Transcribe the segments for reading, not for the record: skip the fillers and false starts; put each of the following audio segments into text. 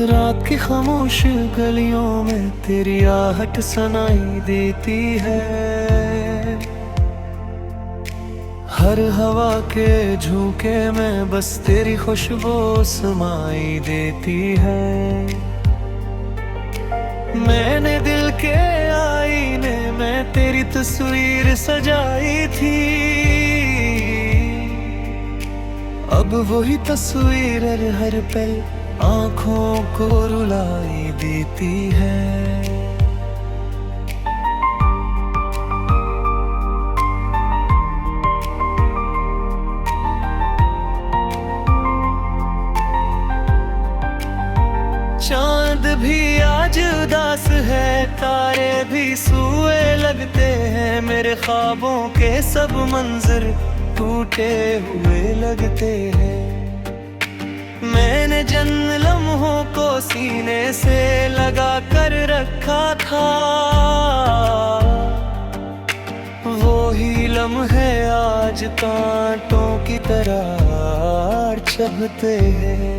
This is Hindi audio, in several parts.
रात की खामोश गलियों में तेरी आहट सुनाई देती है। हर हवा के झोंके में बस तेरी खुशबू समाई देती है। मैंने दिल के आईने में तेरी तस्वीर सजाई थी, अब वही तस्वीर हर पल आँखों को रुलाई देती है। चांद भी आज उदास है, तारे भी सूए लगते हैं, मेरे ख्वाबों के सब मंजर टूटे हुए लगते हैं। मैंने जिन लम्हों को सीने से लगा कर रखा था, वो ही लम्हे आज कांटों की तरह चुभते हैं।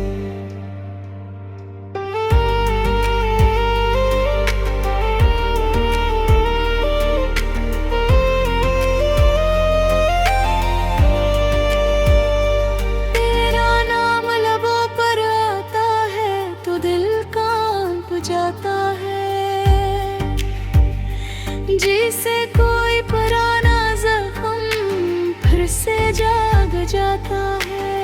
जाता है जिसे कोई पुराना जख्म फिर से जाग जाता है।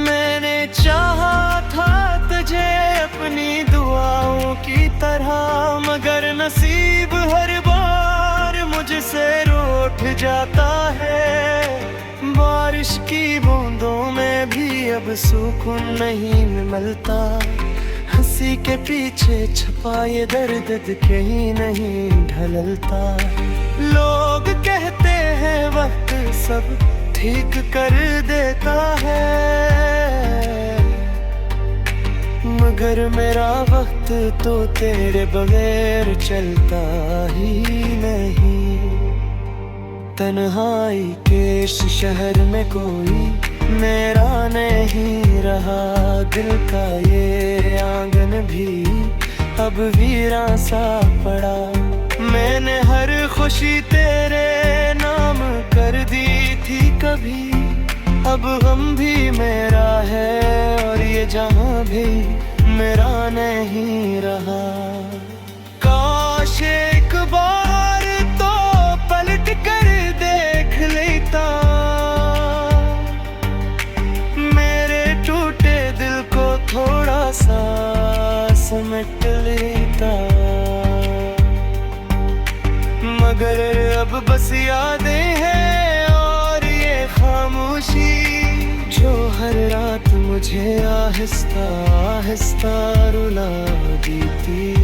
मैंने चाहा था तुझे अपनी दुआओं की तरह, मगर नसीब हर बार मुझसे रूठ जाता है। बारिश की बूंदों में भी अब सुकून नहीं मिलता, हंसी के पीछे छुपा ये दर्द कहीं नहीं ढलता। लोग कहते हैं वक्त सब ठीक कर देता है, मगर मेरा वक्त तो तेरे बगैर चलता ही नहीं। तन्हाई के इस शहर में कोई मेरा नहीं रहा, दिल का ये आंगन भी अब वीरां सा पड़ा। मैंने हर खुशी तेरे नाम कर दी थी कभी, अब गम भी मेरा है और ये जहां भी मेरा नहीं रहा। काश एक बार तो पलट कर देख लेता, मेरे टूटे दिल को थोड़ा सा समेट लेता, मगर अब बस यादें हैं और ये खामोशी जो हर रात मुझे आहिस्ता आहिस्ता रुला देती।